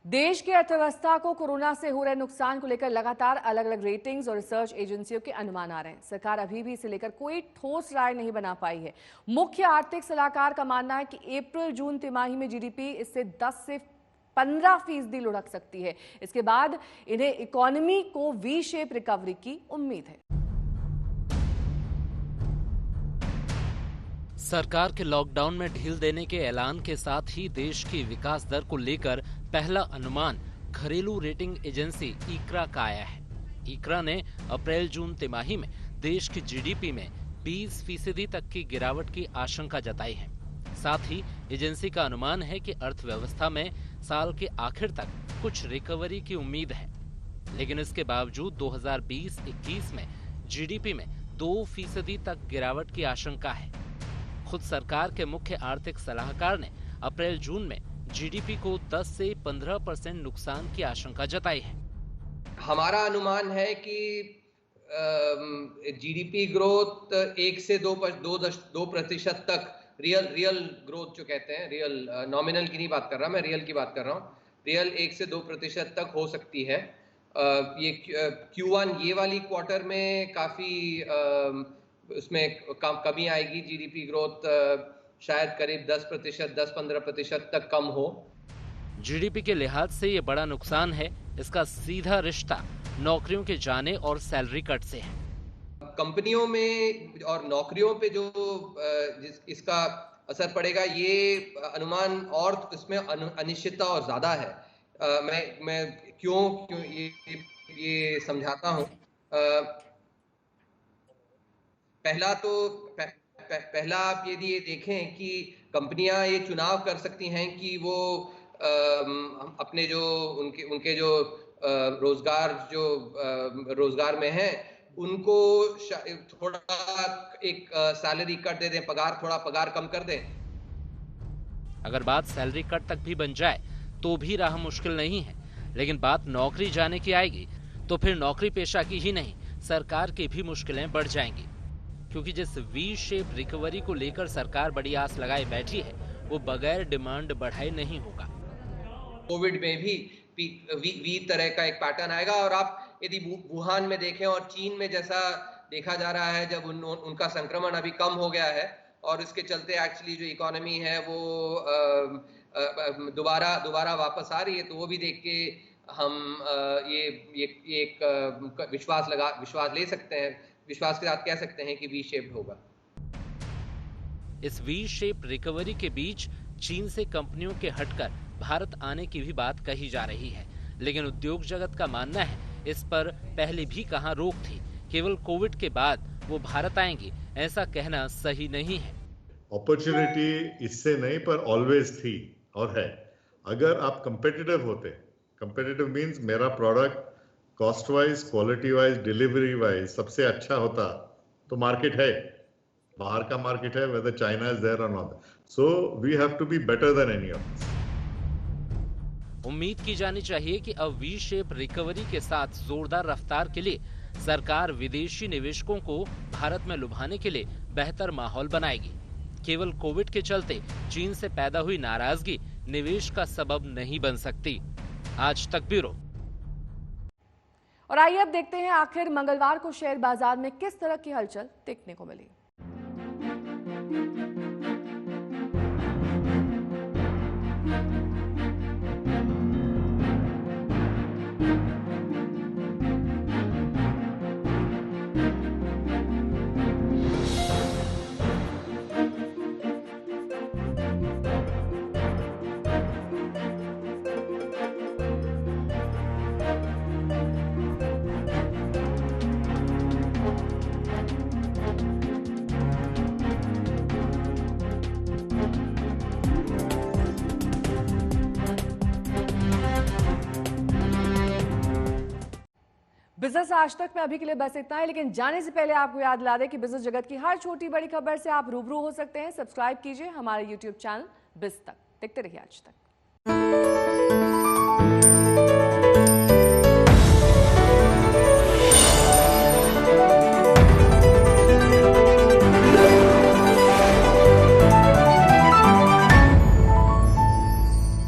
देश की अर्थव्यवस्था को कोरोना से हो रहे नुकसान को लेकर लगातार अलग अलग रेटिंग्स और रिसर्च एजेंसियों के अनुमान आ रहे हैं। सरकार अभी भी इसे लेकर कोई ठोस राय नहीं बना पाई है। मुख्य आर्थिक सलाहकार का मानना है कि अप्रैल जून तिमाही में जीडीपी इससे 10 से 15% लुढ़क सकती है। इसके बाद इन्हें इकोनॉमी को वी शेप रिकवरी की उम्मीद है। सरकार के लॉकडाउन में ढील देने के ऐलान के साथ ही देश की विकास दर को लेकर पहला अनुमान घरेलू रेटिंग एजेंसी इक्रा का आया है। इक्रा ने अप्रैल जून तिमाही में देश की जीडीपी में 20% तक की गिरावट की आशंका जताई है। साथ ही एजेंसी का अनुमान है कि अर्थव्यवस्था में साल के आखिर तक कुछ रिकवरी की उम्मीद है, लेकिन इसके बावजूद 2020-21 में जीडीपी में 2% तक गिरावट की आशंका है। खुद सरकार के मुख्य आर्थिक सलाहकार ने अप्रैल जून में जीडीपी को 10 से 15% नुकसान की आशंका जताई है। हमारा अनुमान है कि जीडीपी ग्रोथ 1 से 2% तक रियल ग्रोथ जो कहते हैं, रियल नॉमिनल की नहीं बात कर रहा, मैं रियल की बात कर रहा हूँ। रियल 1 से 2% तक हो सकती है। ये Q1 ये वाली क्वार्टर में काफी उसमें कमी आएगी। जीडीपी ग्रोथ शायद करीब 10%, 10-15% तक कम हो। जीडीपी के लिहाज से ये बड़ा नुकसान है। इसका सीधा रिश्ता नौकरियों के जाने और सैलरी कट से है। कंपनियों में और नौकरियों पे जो इसका असर पड़ेगा, ये अनुमान और इसमें अनिश्चितता और ज्यादा है। मैं क्यों ये समझाता हूँ। पहला आप यदि ये देखें कि कंपनियां ये चुनाव कर सकती हैं कि वो अपने जो उनके जो रोजगार में हैं उनको थोड़ा एक सैलरी कट दे दें, पगार कम कर दें। अगर बात सैलरी कट तक भी बन जाए तो भी राह मुश्किल नहीं है, लेकिन बात नौकरी जाने की आएगी तो फिर नौकरी पेशा की ही नहीं, सरकार की भी मुश्किलें बढ़ जाएंगी। क्योंकि जिस वी शेप रिकवरी को लेकर सरकार बड़ी आस लगाए बैठी है, वो बगैर डिमांड बढ़ाए नहीं होगा। कोविड में भी वी तरह का एक पैटर्न आएगा। और आप यदि वुहान में देखें और चीन में जैसा देखा जा रहा है, जब उनका संक्रमण अभी कम हो गया है और इसके चलते एक्चुअली जो इकोनॉमी है वो दोबारा वापस आ रही है, तो वो भी देख के हम ये एक विश्वास ले सकते हैं, विश्वास के साथ कह सकते हैं कि वी शेप्ड होगा। इस वी शेप रिकवरी के बीच चीन से कंपनियों के हटकर भारत आने की भी बात कही जा रही है, लेकिन उद्योग जगत का मानना है इस पर पहले भी कहां रोक थी, केवल कोविड के बाद वो भारत आएंगी, ऐसा कहना सही नहीं है। अपॉर्चुनिटी इससे नहीं पर ऑलवेज थी और है। अगर आप कंपेटिटिव होते, कंपेटिटिव मींस मेरा product cost wise, quality wise, delivery wise सबसे अच्छा होता तो मार्केट है, बाहर का मार्केट है, वेदर चाइना इज देयर और not. So we have to be better than any of this. उम्मीद की जानी चाहिए कि अब वी शेप रिकवरी के साथ जोरदार रफ्तार के लिए सरकार विदेशी निवेशकों को भारत में लुभाने के लिए बेहतर माहौल बनाएगी। केवल कोविड के चलते चीन से पैदा हुई नाराजगी निवेश का सबब नहीं बन सकती। आज तक ब्यूरो। और आइए अब देखते हैं आखिर मंगलवार को शेयर बाजार में किस तरह की हलचल देखने को मिली। बिजनेस आज तक में अभी के लिए बस इतना है, लेकिन जाने से पहले आपको याद दिला दें कि बिजनेस जगत की हर छोटी बड़ी खबर से आप रूबरू हो सकते हैं। सब्सक्राइब कीजिए हमारे YouTube चैनल बिज तक। देखते रहिए आज तक।